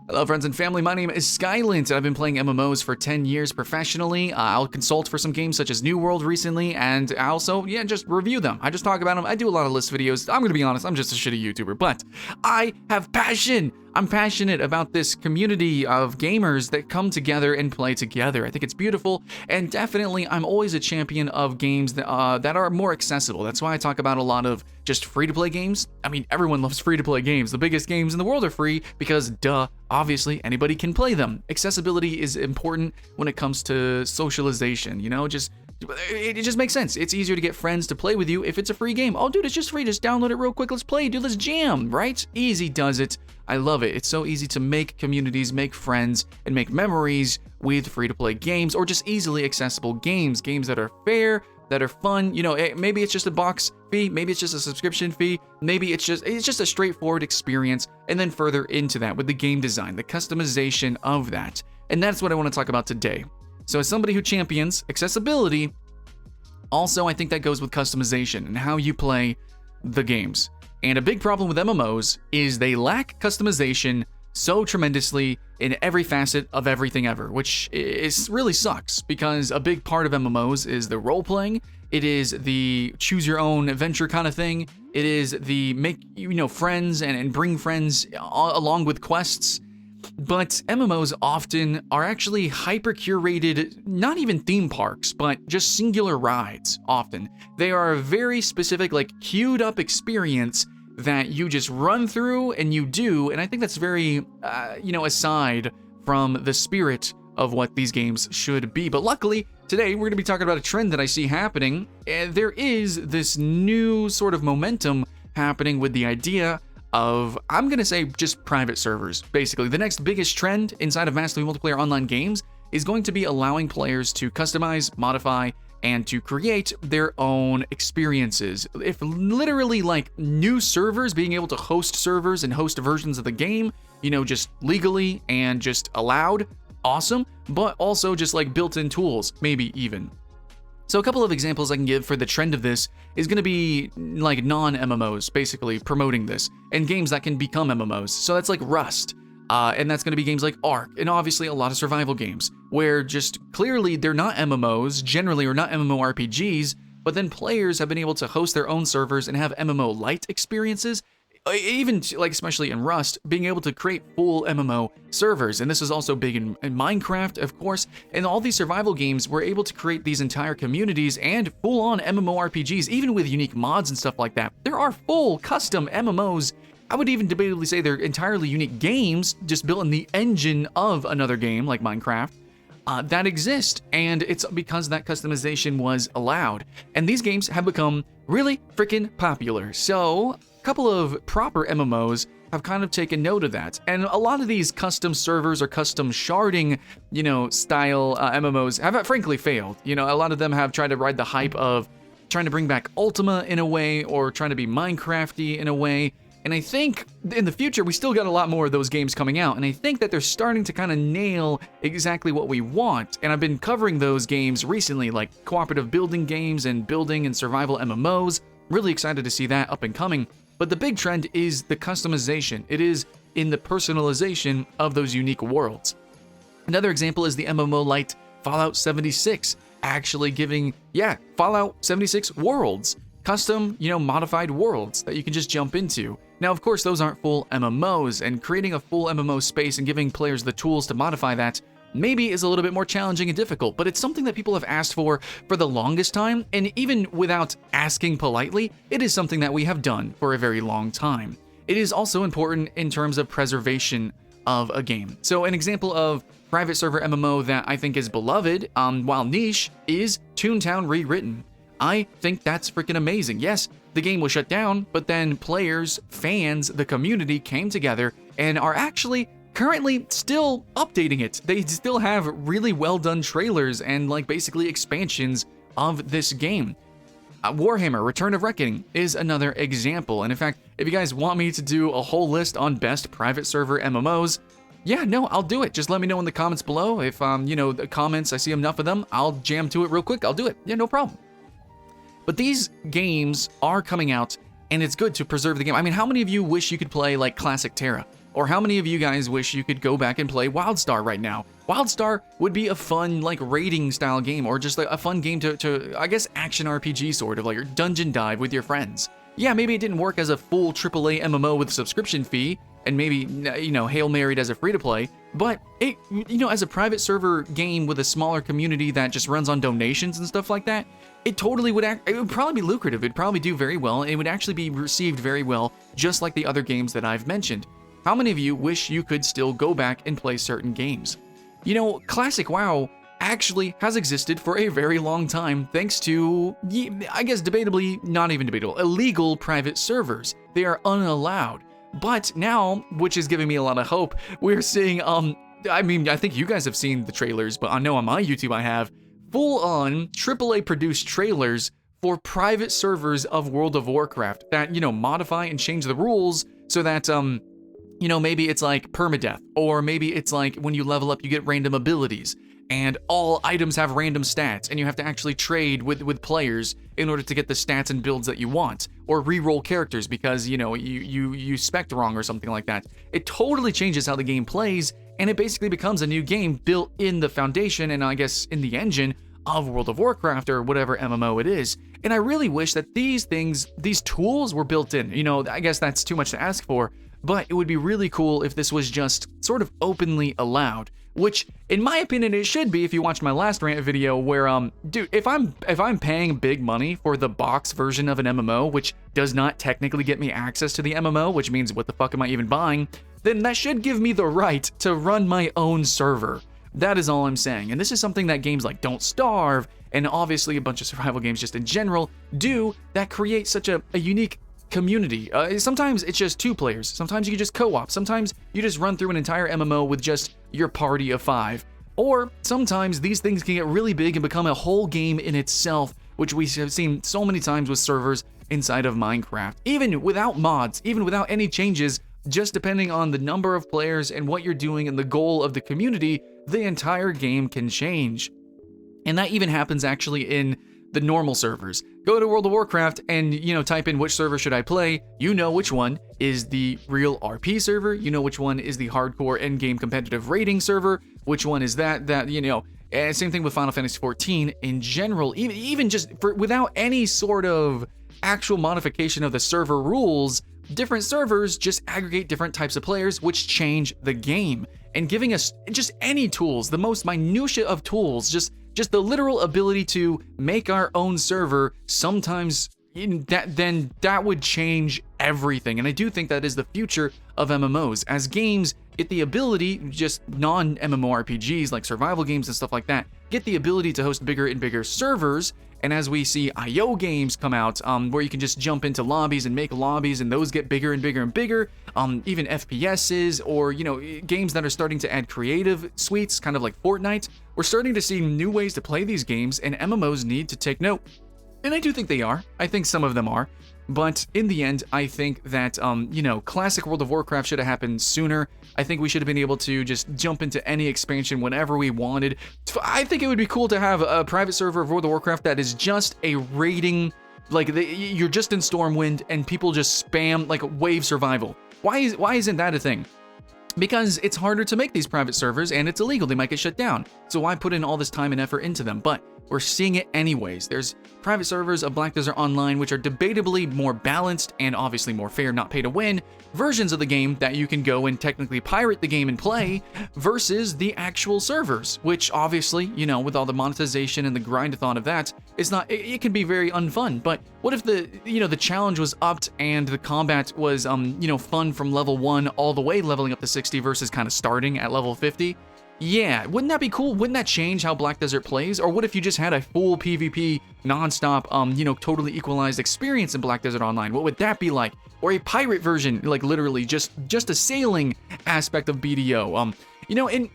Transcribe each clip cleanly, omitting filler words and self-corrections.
Hello, friends and family. My name is Skylent, and I've been playing MMOs for 10 years professionally. I'll consult for some games such as New World recently, and I also, just review them. I just talk about them. I do a lot of list videos. I'm gonna be honest, I'm just a shitty YouTuber, but I have passion. I'm passionate about this community of gamers that come together and play together. I think it's beautiful, and definitely I'm always a champion of games that are more accessible. That's why I talk about a lot of just free-to-play games. I mean, everyone loves free-to-play games. The biggest games in the world are free because, duh, obviously anybody can play them. Accessibility is important when it comes to socialization, it just makes sense. It's easier to get friends to play with you if it's a free game. Oh, dude, it's just free. Just download it real quick. Let's play, dude. Let's jam, right? Easy does it. I love it. It's so easy to make communities, make friends, and make memories with free-to-play games or just easily accessible games. Games that are fair, that are fun. Maybe it's just a box fee. Maybe it's just a subscription fee. Maybe it's just a straightforward experience. And then further into that with the game design, the customization of that. And that's what I want to talk about today. So as somebody who champions accessibility, also I think that goes with customization and how you play the games. And a big problem with MMOs is they lack customization so tremendously in every facet of everything ever, which really sucks because a big part of MMOs is the role playing. It is the choose your own adventure kind of thing. It is the make friends and bring friends along with quests. But MMOs often are actually hyper-curated, not even theme parks, but just singular rides often. They are a very specific, queued up experience that you just run through and you do, and I think that's very, aside from the spirit of what these games should be. But luckily, today we're going to be talking about a trend that I see happening, and there is this new sort of momentum happening with the idea of, I'm going to say, just private servers. Basically, the next biggest trend inside of massively multiplayer online games is going to be allowing players to customize, modify, and to create their own experiences. If literally new servers, being able to host servers and host versions of the game, just legally and just allowed, awesome, but also just built-in tools, maybe even. So a couple of examples I can give for the trend of this is going to be non-MMOs, basically promoting this, and games that can become MMOs. So that's like Rust, and that's going to be games like Ark, and obviously a lot of survival games, where just clearly they're not MMOs, generally, or not MMORPGs, but then players have been able to host their own servers and have MMO-light experiences, even especially in Rust, being able to create full MMO servers. And this is also big in Minecraft, of course. And all these survival games were able to create these entire communities and full-on MMORPGs, even with unique mods and stuff like that. There are full custom MMOs. I would even debatably say they're entirely unique games, just built in the engine of another game like Minecraft, that exist. And it's because that customization was allowed. And these games have become really freaking popular. So couple of proper MMOs have kind of taken note of that. And a lot of these custom servers or custom sharding, style MMOs have frankly failed. A lot of them have tried to ride the hype of trying to bring back Ultima in a way or trying to be Minecrafty in a way. And I think in the future, we still got a lot more of those games coming out. And I think that they're starting to kind of nail exactly what we want. And I've been covering those games recently, like cooperative building games and building and survival MMOs. Really excited to see that up and coming. But the big trend is the customization. It is in the personalization of those unique worlds. Another example is the MMO-light Fallout 76, actually giving, Fallout 76 worlds, custom, modified worlds that you can just jump into. Now, of course, those aren't full MMOs, and creating a full MMO space and giving players the tools to modify that maybe is a little bit more challenging and difficult, but it's something that people have asked for the longest time, and even without asking politely, it is something that we have done for a very long time. It is also important in terms of preservation of a game. So an example of private server MMO that I think is beloved, while niche, is Toontown Rewritten. I think that's freaking amazing. Yes, the game was shut down, but then players, fans, the community came together and are actually currently still updating it. They still have really well done trailers and basically expansions of this game. Warhammer Return of Reckoning is another example. And in fact, if you guys want me to do a whole list on best private server MMOs, I'll do it. Just let me know in the comments below. If, the comments, I see enough of them, I'll jam to it real quick. I'll do it. No problem. But these games are coming out, and it's good to preserve the game. I mean, how many of you wish you could play Classic Terra? Or how many of you guys wish you could go back and play WildStar right now? WildStar would be a fun, like, raiding style game, or just like a fun game to I guess, action RPG sort of, like your dungeon dive with your friends. Yeah, maybe it didn't work as a full AAA MMO with a subscription fee, and maybe, you know, Hail Married as a free-to-play, but it, you know, as a private server game with a smaller community that just runs on donations and stuff like that, it totally would it would probably be lucrative. It'd probably do very well, and it would actually be received very well, just like the other games that I've mentioned. How many of you wish you could still go back and play certain games? You know, Classic WoW actually has existed for a very long time thanks to, I guess debatably, not even debatable, illegal private servers. They are unallowed. But now, which is giving me a lot of hope, we're seeing, I mean, I think you guys have seen the trailers, but I know on my YouTube I have, full-on AAA produced trailers for private servers of World of Warcraft that, you know, modify and change the rules so that, you know, maybe it's like permadeath, or maybe it's like when you level up you get random abilities, and all items have random stats, and you have to actually trade with players in order to get the stats and builds that you want, or re-roll characters because, you know, you spec'd wrong or something like that. It totally changes how the game plays, and it basically becomes a new game built in the foundation, and I guess in the engine, of World of Warcraft or whatever MMO it is. And I really wish that these tools were built in. You know, I guess that's too much to ask for, but it would be really cool if this was just sort of openly allowed, which in my opinion it should be if you watched my last rant video where, dude, if I'm paying big money for the box version of an MMO, which does not technically get me access to the MMO, which means what the fuck am I even buying, then that should give me the right to run my own server. That is all I'm saying, and this is something that games like Don't Starve, and obviously a bunch of survival games just in general, do that create such a unique community. Sometimes it's just 2 players, sometimes you can just co-op, sometimes you just run through an entire MMO with just your party of 5, or sometimes these things can get really big and become a whole game in itself, which we have seen so many times with servers inside of Minecraft. Even without mods, even without any changes, just depending on the number of players and what you're doing and the goal of the community, the entire game can change. And that even happens actually in the normal servers. Go to World of Warcraft and, you know, type in which server should I play. You know which one is the real RP server. You know which one is the hardcore endgame competitive rating server. Which one is that, you know, and same thing with Final Fantasy XIV in general, even just without any sort of actual modification of the server rules, different servers just aggregate different types of players, which change the game. And giving us just any tools, the most minutiae of tools, just the literal ability to make our own server, sometimes that would change everything. And I do think that is the future of MMOs. As games get the ability, just non-MMORPGs like survival games and stuff like that, get the ability to host bigger and bigger servers. And as we see IO games come out, where you can just jump into lobbies and make lobbies, and those get bigger and bigger and bigger, even FPSs, or, you know, games that are starting to add creative suites, kind of like Fortnite, we're starting to see new ways to play these games, and MMOs need to take note. And I do think they are. I think some of them are. But in the end, I think that, you know, classic World of Warcraft should have happened sooner. I think we should have been able to just jump into any expansion whenever we wanted. I think it would be cool to have a private server of World of Warcraft that is just a raiding, like, you're just in Stormwind and people just spam, like, wave survival. Why isn't that a thing? Because it's harder to make these private servers and it's illegal, they might get shut down. So why put in all this time and effort into them? But we're seeing it anyways. There's private servers of Black Desert Online, which are debatably more balanced and obviously more fair, not pay to win, versions of the game that you can go and technically pirate the game and play, versus the actual servers, which obviously, you know, with all the monetization and the grind-a-thon of that, it's not, it can be very unfun. But what if the, you know, the challenge was upped and the combat was, you know, fun from level 1 all the way leveling up to 60 versus kind of starting at level 50? Yeah, wouldn't that be cool? Wouldn't that change how Black Desert plays? Or what if you just had a full PvP, non-stop, you know, totally equalized experience in Black Desert Online? What would that be like? Or a pirate version, like literally just a sailing aspect of BDO. You know, and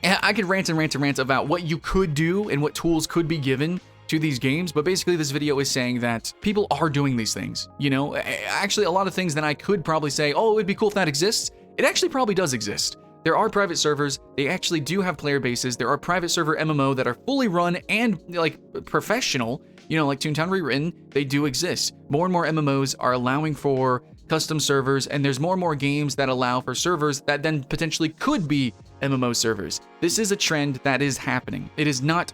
I could rant and rant and rant about what you could do and what tools could be given to these games, but basically this video is saying that people are doing these things. You know, actually a lot of things that I could probably say, oh, it would be cool if that exists. It actually probably does exist. There are private servers, they actually do have player bases, there are private server MMO that are fully run and like professional, you know, like Toontown Rewritten, they do exist. More and more MMOs are allowing for custom servers, and there's more and more games that allow for servers that then potentially could be MMO servers. This is a trend that is happening. It is not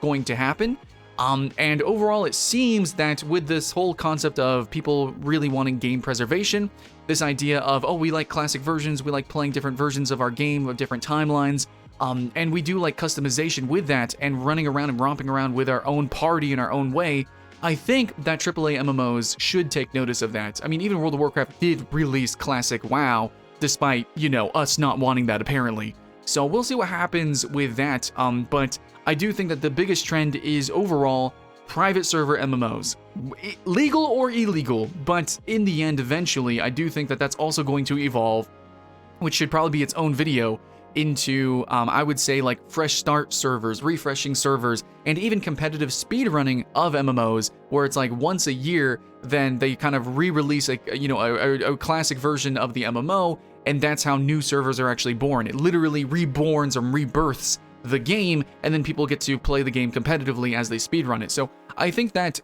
going to happen. And overall, it seems that with this whole concept of people really wanting game preservation, this idea of, oh, we like classic versions, we like playing different versions of our game with different timelines, and we do like customization with that and running around and romping around with our own party in our own way. I think that AAA MMOs should take notice of that. I mean, even World of Warcraft did release classic WoW, despite, us not wanting that apparently. So we'll see what happens with that, but I do think that the biggest trend is overall private server MMOs. Legal or illegal, but in the end, eventually, I do think that that's also going to evolve, which should probably be its own video, into, I would say, like fresh start servers, refreshing servers, and even competitive speedrunning of MMOs, where it's like once a year, then they kind of re-release a classic version of the MMO, and that's how new servers are actually born. It literally reborns or rebirths the game, and then people get to play the game competitively as they speedrun it. So I think that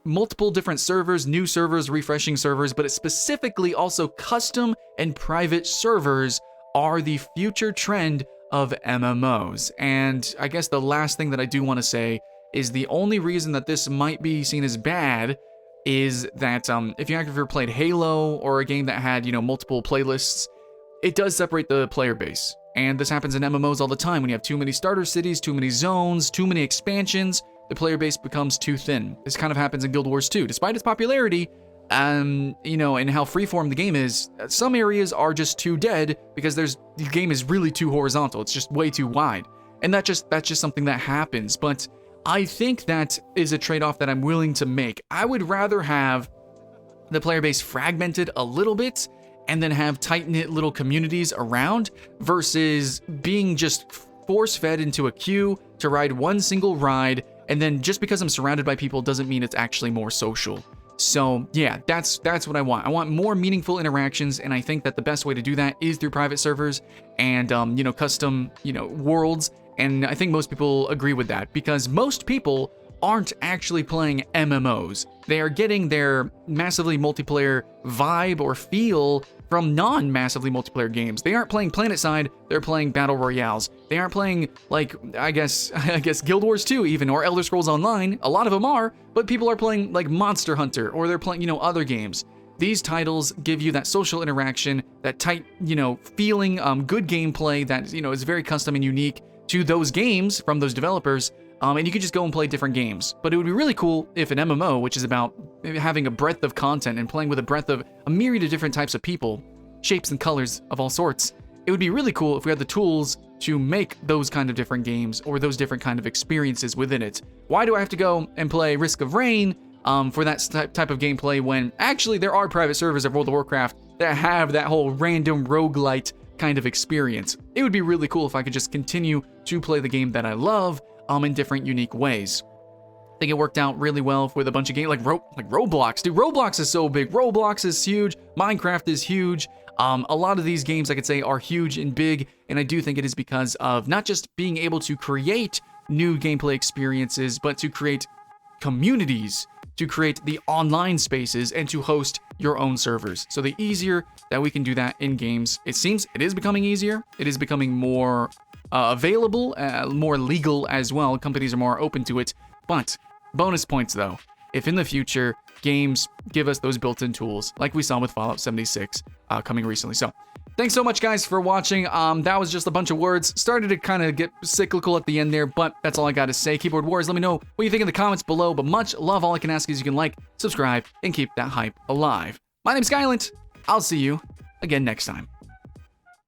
multiple different servers, new servers, refreshing servers, but specifically also custom and private servers are the future trend of MMOs. And I guess the last thing that I do want to say is the only reason that this might be seen as bad is that if you've ever played Halo or a game that had, multiple playlists, it does separate the player base. And this happens in MMOs all the time. When you have too many starter cities, too many zones, too many expansions, the player base becomes too thin. This kind of happens in Guild Wars 2. Despite its popularity, and how freeform the game is, some areas are just too dead because the game is really too horizontal. It's just way too wide. And that's just something that happens. But I think that is a trade-off that I'm willing to make. I would rather have the player base fragmented a little bit and then have tight-knit little communities around versus being just force-fed into a queue to ride one single ride, and then just because I'm surrounded by people doesn't mean it's actually more social. So yeah, that's what I want. I want more meaningful interactions, and I think that the best way to do that is through private servers and custom worlds. And I think most people agree with that because most people aren't actually playing MMOs. They are getting their massively multiplayer vibe or feel from non-massively multiplayer games. They aren't playing PlanetSide, they're playing Battle Royales. They aren't playing, like, I guess Guild Wars 2 even, or Elder Scrolls Online. A lot of them are, but people are playing, like, Monster Hunter, or they're playing, other games. These titles give you that social interaction, that tight, feeling, good gameplay that, is very custom and unique to those games from those developers. And you could just go and play different games. But it would be really cool if an MMO, which is about having a breadth of content and playing with a breadth of a myriad of different types of people, shapes and colors of all sorts, it would be really cool if we had the tools to make those kind of different games or those different kind of experiences within it. Why do I have to go and play Risk of Rain for that type of gameplay when actually there are private servers of World of Warcraft that have that whole random roguelite kind of experience? It would be really cool if I could just continue to play the game that I love in different unique ways. I think it worked out really well with a bunch of games like Roblox. Dude, Roblox is so big. Roblox is huge. Minecraft is huge. A lot of these games, I could say, are huge and big, and I do think it is because of not just being able to create new gameplay experiences, but to create communities, to create the online spaces, and to host your own servers. So the easier that we can do that in games, it seems it is becoming easier. It is becoming more available, more legal as well. Companies are more open to it. But bonus points though, if in the future games give us those built-in tools, like we saw with Fallout 76 coming recently. So thanks so much, guys, for watching. That was just a bunch of words. Started to kind of get cyclical at the end there, but that's all I got to say. Keyboard Warriors, let me know what you think in the comments below. But much love. All I can ask is you can like, subscribe, and keep that hype alive. My name's Skylent. I'll see you again next time.